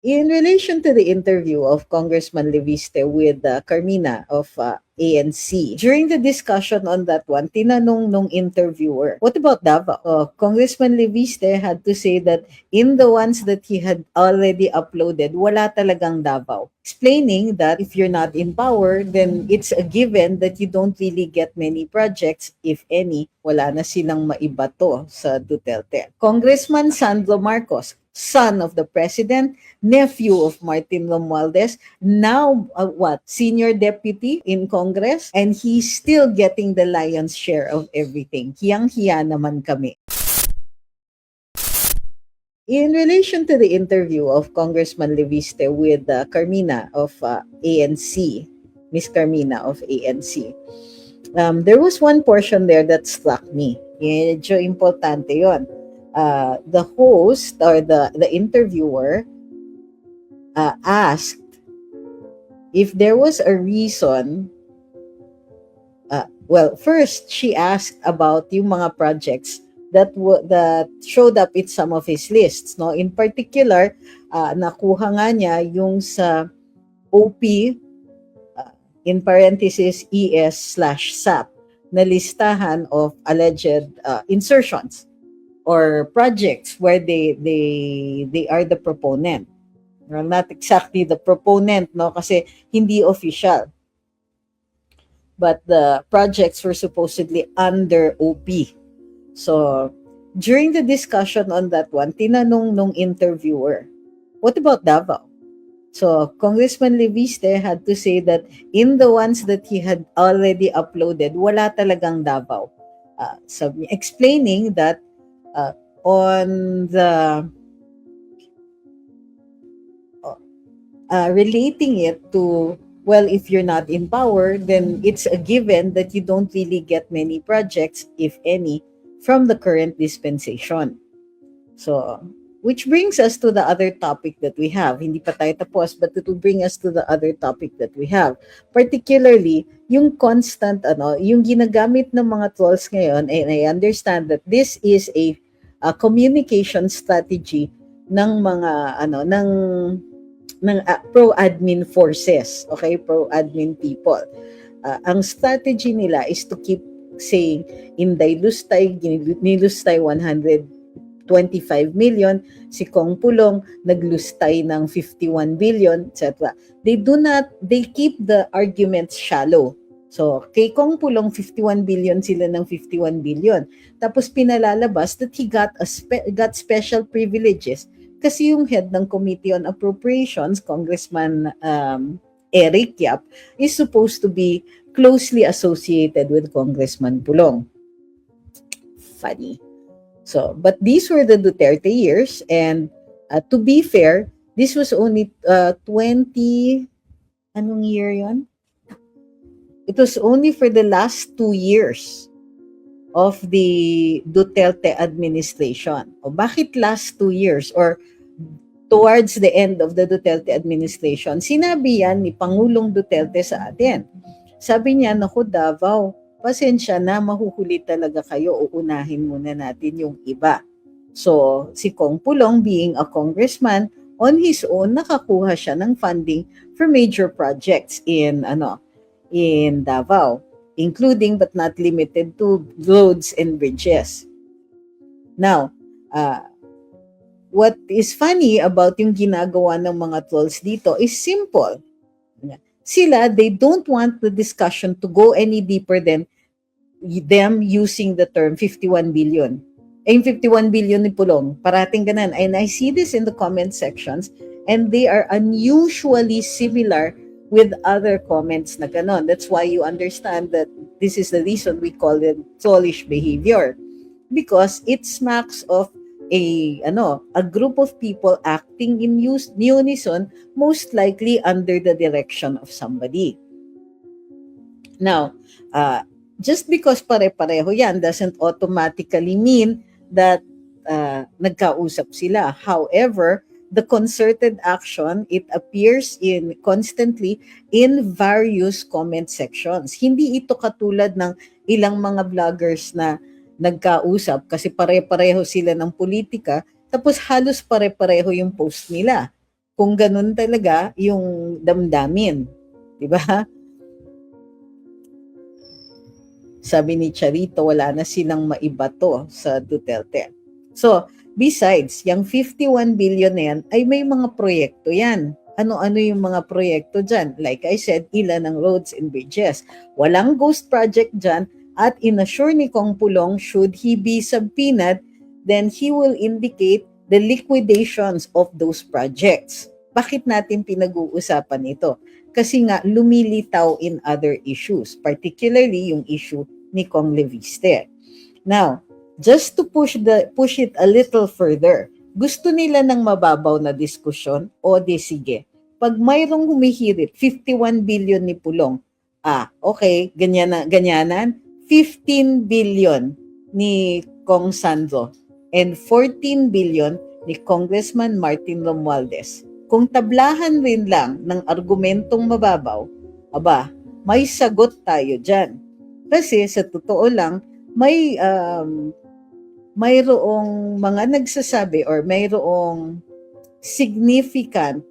In relation to the interview of Congressman Leviste with Carmina of ANC, during the discussion on that one, tinanong nung interviewer, what about Davao? Congressman Leviste had to say that in the ones that he had already uploaded, wala talagang Davao. Explaining that if you're not in power, then it's a given that you don't really get many projects, if any. Wala na silang maibato sa Duterte. Congressman Sandro Marcos, son of the president, nephew of Martin Romualdez, now senior deputy in Congress, and he's still getting the lion's share of everything. Hiyang-hiya naman kami. In relation to the interview of Congressman Leviste with Carmina of ANC, Miss Carmina of ANC, there was one portion there that struck me. Medyo importante yon. The host or the interviewer asked if there was a reason. Well, first she asked about yung mga projects that showed up in some of his lists. No, in particular, nakuha nga niya yung sa OP in parenthesis ES/SAP na listahan of alleged insertions or projects where they are the proponent. Well, not exactly the proponent, no, kasi hindi official. But the projects were supposedly under OP. So, during the discussion on that one, tinanong nung interviewer, what about Davao? So, Congressman Leviste had to say that in the ones that he had already uploaded, wala talagang Davao. Explaining that on the relating it to, well, if you're not in power, then it's a given that you don't really get many projects, if any, from the current dispensation. So, which brings us to the other topic that we have. Hindi pa tayo tapos, but it will bring us to the other topic that we have. Particularly, yung constant, yung ginagamit ng mga trolls ngayon, and I understand that this is a communication strategy ng mga, ng pro-admin forces, okay, pro-admin people. Ang strategy nila is to keep saying, Inday Lustay, nilustay 125 million, si Kong Pulong naglustay ng 51 billion, etc. They keep the arguments shallow. So, kay Kong Pulong, 51 billion sila ng 51 billion. Tapos pinalalabas that he got special privileges kasi yung head ng Committee on Appropriations, Congressman Eric Yap, is supposed to be closely associated with Congressman Pulong. Funny. So, but these were the Duterte years, and to be fair, this was only anong year yon? It was only for the last 2 years of the Duterte administration. O bakit last 2 years or towards the end of the Duterte administration? Sinabi yan ni Pangulong Duterte sa atin. Sabi niya, naku Davao, pasensya na, mahuhuli talaga kayo, uunahin muna natin yung iba. So, si Kong Pulong being a congressman, on his own, nakakuha siya ng funding for major projects in Davao, including but not limited to roads and bridges. Now, what is funny about yung ginagawa ng mga trolls dito is simple. Sila, they don't want the discussion to go any deeper than them using the term 51 billion. Yung 51 billion ni Pulong, parating ganan. And I see this in the comment sections, and they are unusually similar with other comments na ganon. That's why you understand that this is the reason we call it trollish behavior. Because it smacks of a group of people acting in unison, most likely under the direction of somebody. Now, just because pare-pareho yan doesn't automatically mean that nagkausap sila. However, the concerted action, it appears constantly in various comment sections. Hindi ito katulad ng ilang mga vloggers na nagkausap kasi pare-pareho sila ng politika, tapos halos pare-pareho yung post nila. kung ganun talaga yung damdamin. Di ba? Sabi ni Charito, wala na silang maibato sa Duterte. So, besides, yung 51 billion na yan, ay may mga proyekto yan. Ano-ano yung mga proyekto dyan? Like I said, ilan ang roads and bridges. Walang ghost project dyan, at inassure ni Kong Pulong, should he be subpoenaed, then he will indicate the liquidations of those projects. Bakit natin pinag-uusapan ito? Kasi nga lumilitaw in other issues, particularly yung issue ni Kong Leviste. Now, just to push it a little further, gusto nila ng mababaw na diskusyon, o di sige, pag mayroong humihirit 51 billion ni Pulong, okay, ganyanan, 15 billion ni Kong Sandro and 14 billion ni Congressman Martin Romualdez. Kung tablahan rin lang ng argumentong mababaw, may sagot tayo dyan. Kasi sa totoo lang, mayroong mga nagsasabi or mayroong significant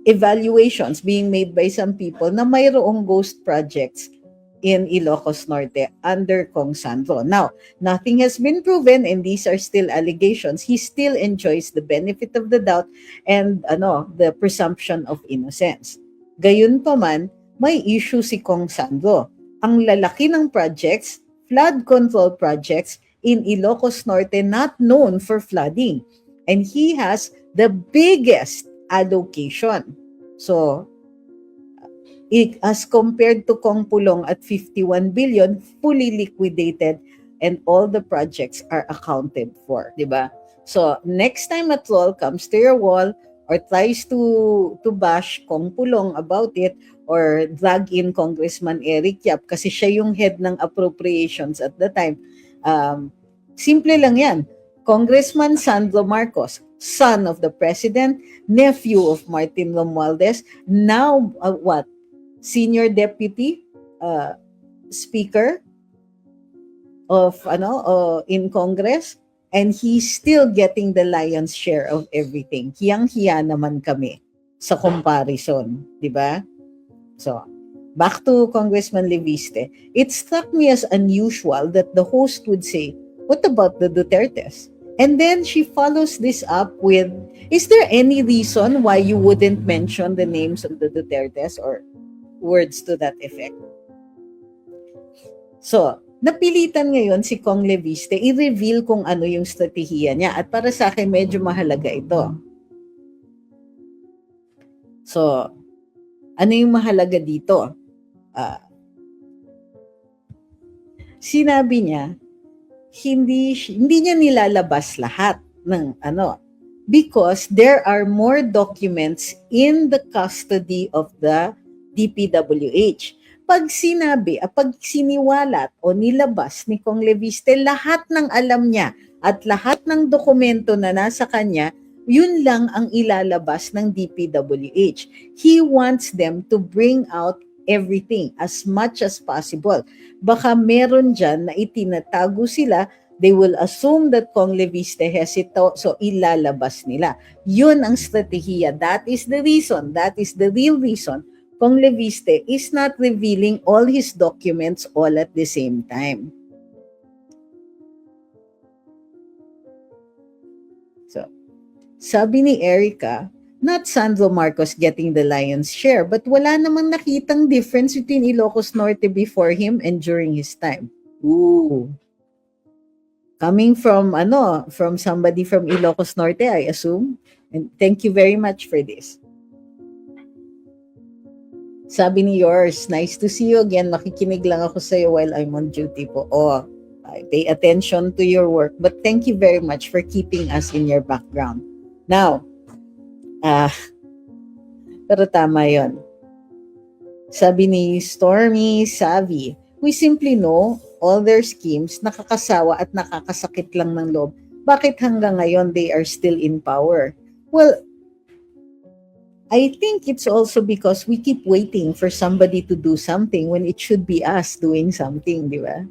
evaluations being made by some people na mayroong ghost projects in Ilocos Norte under Kong Sandro. Now, nothing has been proven and these are still allegations. He still enjoys the benefit of the doubt and the presumption of innocence. Gayunpaman, may issue si Kong Sandro. Ang lalaki ng projects, flood control projects in Ilocos Norte, not known for flooding. And he has the biggest allocation. So, as compared to Kong Pulong at 51 billion, fully liquidated and all the projects are accounted for, di ba? So, next time a troll comes to your wall or tries to bash Kong Pulong about it or drag in Congressman Eric Yap kasi siya yung head ng appropriations at the time, simple lang yan. Congressman Sandro Marcos, son of the president, nephew of Martin Romualdez, now senior deputy speaker of in Congress, and he's still getting the lion's share of everything. Hiyang-hiya naman kami sa comparison, di ba? So, back to Congressman Leviste. It struck me as unusual that the host would say, "What about the Dutertes?" And then she follows this up with, "Is there any reason why you wouldn't mention the names of the Dutertes?" Or words to that effect. So, napilitan ngayon si Kong Leviste i-reveal kung ano yung strategiya niya. At para sa akin, medyo mahalaga ito. So, ano yung mahalaga dito? Sinabi niya, hindi niya nilalabas lahat ng because there are more documents in the custody of the DPWH. Pag siniwalat o nilabas ni Kong Leviste lahat ng alam niya at lahat ng dokumento na nasa kanya, yun lang ang ilalabas ng DPWH. He wants them to bring out everything as much as possible. Baka meron dyan na itinatago sila, they will assume that Kong Leviste has it, so ilalabas nila. Yun ang strategiya. That is the reason, that is the real reason Kong Leviste is not revealing all his documents all at the same time. So, sabi ni Erica, not Sandro Marcos getting the lion's share, but wala namang nakitang difference between Ilocos Norte before him and during his time. Ooh. Coming from somebody from Ilocos Norte, I assume. And thank you very much for this. Sabi ni yours, nice to see you again. Makikinig lang ako sa iyo while I'm on duty po. I pay attention to your work. But thank you very much for keeping us in your background. Now, pero tama yon. Sabi ni Stormy Savvy, we simply know all their schemes, nakakasawa at nakakasakit lang ng loob. Bakit hanggang ngayon they are still in power? Well, I think it's also because we keep waiting for somebody to do something when it should be us doing something, di ba?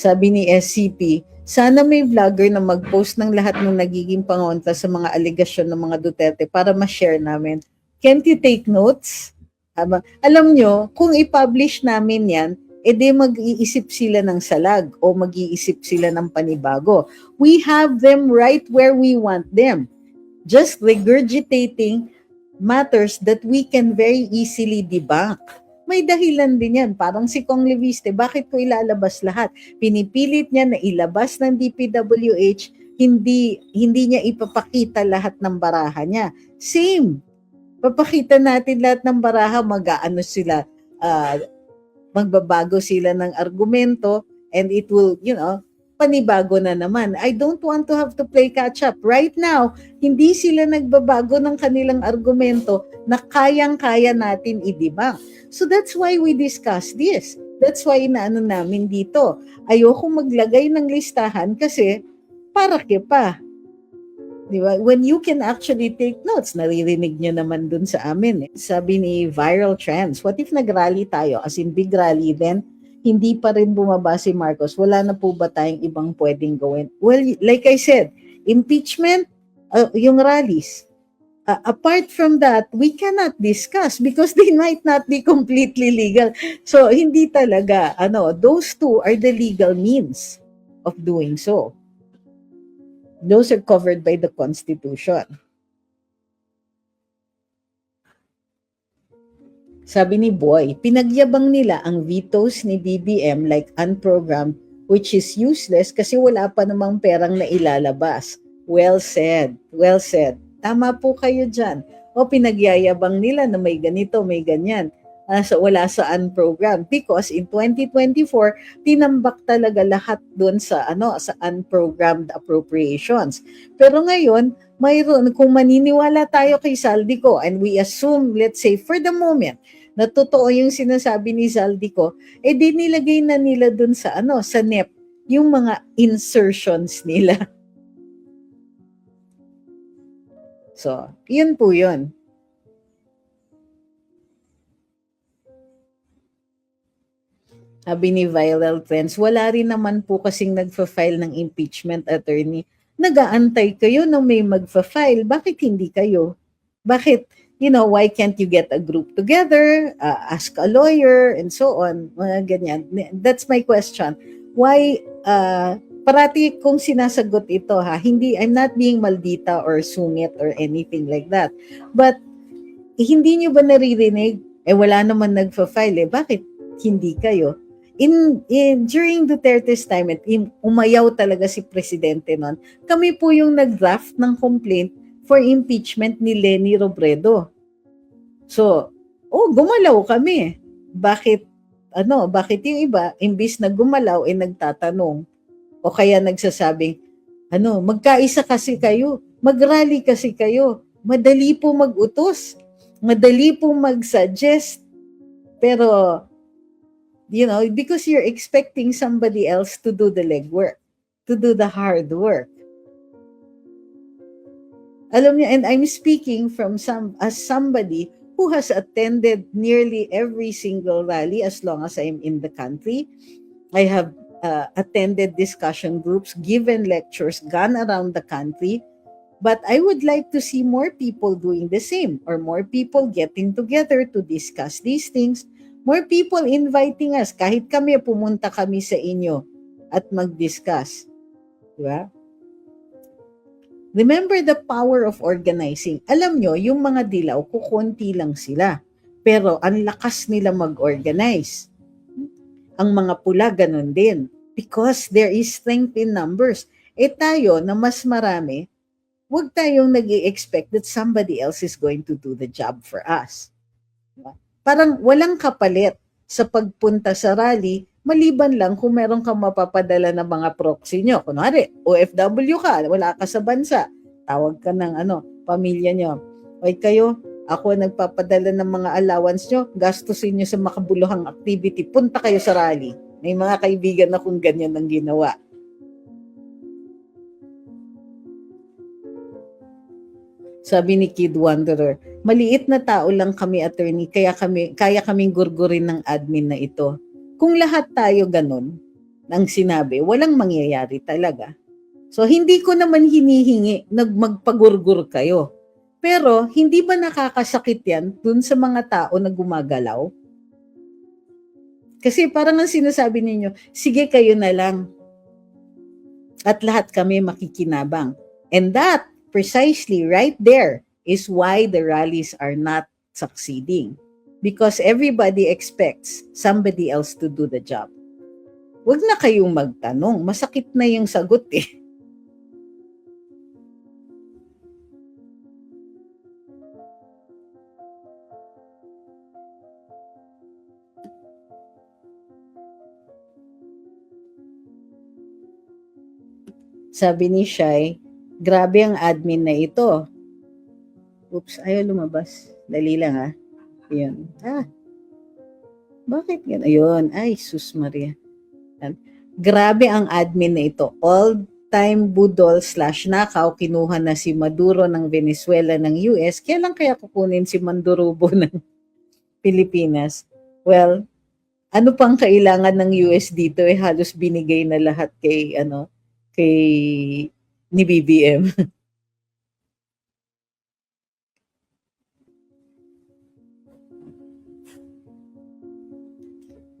Sabi ni SCP, sana may vlogger na mag-post ng lahat ng nagiging pangontra sa mga aligasyon ng mga Duterte para ma-share namin. Can't you take notes? Alam nyo, kung i-publish namin yan, edi mag-iisip sila ng salag o mag-iisip sila ng panibago. We have them right where we want them. Just regurgitating matters that we can very easily debunk. May dahilan din yan. Parang si Kong Leviste, bakit ko ilalabas lahat? Pinipilit niya na ilabas ng DPWH, hindi niya ipapakita lahat ng baraha niya. Same. Papakita natin lahat ng baraha, mag-aano sila, magbabago sila ng argumento, and it will, panibago na naman. I don't want to have to play catch up. Right now, hindi sila nagbabago ng kanilang argumento na kayang-kaya natin i-debunk. So that's why we discuss this. That's why inaano namin dito. Ayoko maglagay ng listahan kasi para pa. Diba? When you can actually take notes, naririnig nyo naman dun sa amin. Sabi ni Viral Trends, what if nag-rally tayo, as in big rally, then hindi pa rin bumaba si Marcos? Wala na po ba tayong ibang pwedeng gawin? Well, like I said, impeachment, yung rallies. Apart from that, we cannot discuss because they might not be completely legal. So, hindi talaga, those two are the legal means of doing so. Those are covered by the Constitution. Sabi ni Boy, pinagyabang nila ang vetoes ni BBM like unprogrammed, which is useless kasi wala pa namang perang na ilalabas. Well said. Well said. Tama po kayo dyan. O pinagyayabang nila na may ganito, may ganyan. Wala sa unprogrammed because in 2024 tinambak talaga lahat doon sa sa unprogrammed appropriations. Pero ngayon, mayroon, kung maniniwala tayo kay Zaldico and we assume, let's say for the moment, na totoo yung sinasabi ni Zaldico, di nilagay na nila doon sa sa NEP yung mga insertions nila. So, yun po yun. Sabi ni Viral Trends, wala rin naman po kasing nagfa-file ng impeachment, attorney. Nag-aantay kayo na may magfa-file. Bakit hindi kayo? Bakit, why can't you get a group together, ask a lawyer, and so on? Mga ganyan. That's my question. Why, parati kong sinasagot ito, hindi, I'm not being maldita or sungit or anything like that. But, hindi nyo ba naririnig? Wala naman nagfa-file. Bakit hindi kayo? During Duterte's time, umayaw talaga si Presidente noon. Kami po yung nag-draft ng complaint for impeachment ni Leni Robredo. So, gumalaw kami. Bakit yung iba, imbis na gumalaw, nagtatanong. O kaya nagsasabing, magkaisa kasi kayo, mag-rally kasi kayo, madali po mag-utos, madali po mag-suggest, pero because you're expecting somebody else to do the legwork, to do the hard work. Alam niyo, and I'm speaking from as somebody who has attended nearly every single rally as long as I'm in the country. I have attended discussion groups, given lectures, gone around the country. But I would like to see more people doing the same, or more people getting together to discuss these things. More people inviting us. Kahit kami, pumunta kami sa inyo at mag-discuss. Diba? Remember the power of organizing. Alam nyo, yung mga dilaw, kukunti lang sila. Pero ang lakas nila mag-organize. Ang mga pula, ganun din. Because there is strength in numbers. Tayo, na mas marami, huwag tayong nag-i-expect that somebody else is going to do the job for us. Diba? Parang walang kapalit sa pagpunta sa rally, maliban lang kung meron kang mapapadala ng mga proxy nyo. Kunwari, OFW ka, wala ka sa bansa, tawag ka ng pamilya nyo. Okay kayo, ako nagpapadala ng mga allowance nyo, gastusin nyo sa makabuluhang activity, punta kayo sa rally. May mga kaibigan na kung ganyan ang ginawa. Sabi ni Kid Wanderer, maliit na tao lang kami, attorney, kaya kaming gurgurin ng admin na ito. Kung lahat tayo ganun, ng sinabi, walang mangyayari talaga. So, hindi ko naman hinihingi na magpagurgur kayo. Pero, hindi ba nakakasakit yan dun sa mga tao na gumagalaw? Kasi parang ang sinasabi ninyo, sige kayo na lang. At lahat kami makikinabang. And that, precisely right there, is why the rallies are not succeeding. Because everybody expects somebody else to do the job. Huwag na kayong magtanong. Masakit na yung sagot eh. Sabi ni Shai, grabe ang admin na ito. Oops, ayaw lumabas. Dali lang ha. Ayun. Bakit yan? Ayun. Ay, sus Maria. Grabe ang admin na ito. All-time budol/nakaw, kinuha na si Maduro ng Venezuela ng US. Kailan kaya kukunin si Mandurubo ng Pilipinas? Well, ano pang kailangan ng US dito? Halos binigay na lahat kay ni BBM.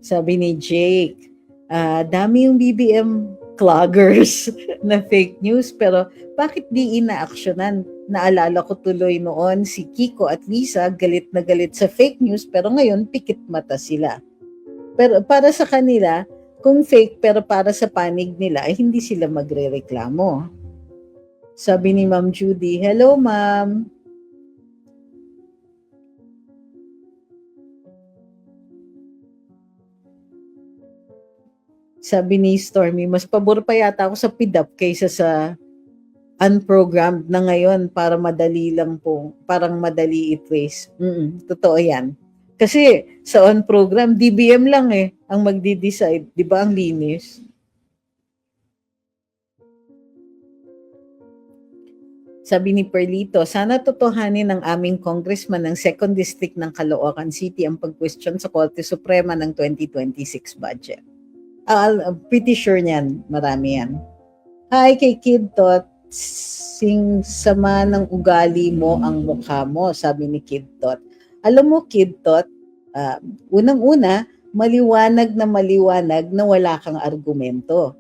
Sabi ni Jake, dami yung BBM cloggers na fake news, pero bakit di inaaksyonan? Naalala ko tuloy noon si Kiko at Lisa galit na galit sa fake news, pero ngayon pikit mata sila. Pero para sa kanila, kung fake pero para sa panig nila, ay hindi sila magrereklamo. Sabi ni Ma'am Judy, hello ma'am. Sabi ni Stormy, mas pabor pa yata ako sa PIDAP kaysa sa unprogrammed na ngayon para madali lang po, parang madali i-trace. Totoo yan. Kasi sa on-program, DBM lang ang magdi-decide. Di ba ang linis? Sabi ni Perlito, sana totohanin ng aming congressman ng 2nd District ng Caloocan City ang pag-question sa Korte Suprema ng 2026 budget. I'm pretty sure niyan, marami yan. Hi kay Kid Tot, sing sama ng ugali mo ang mukha mo, sabi ni Kid Tot. Alam mo Kid Tot, unang-una, maliwanag na wala kang argumento.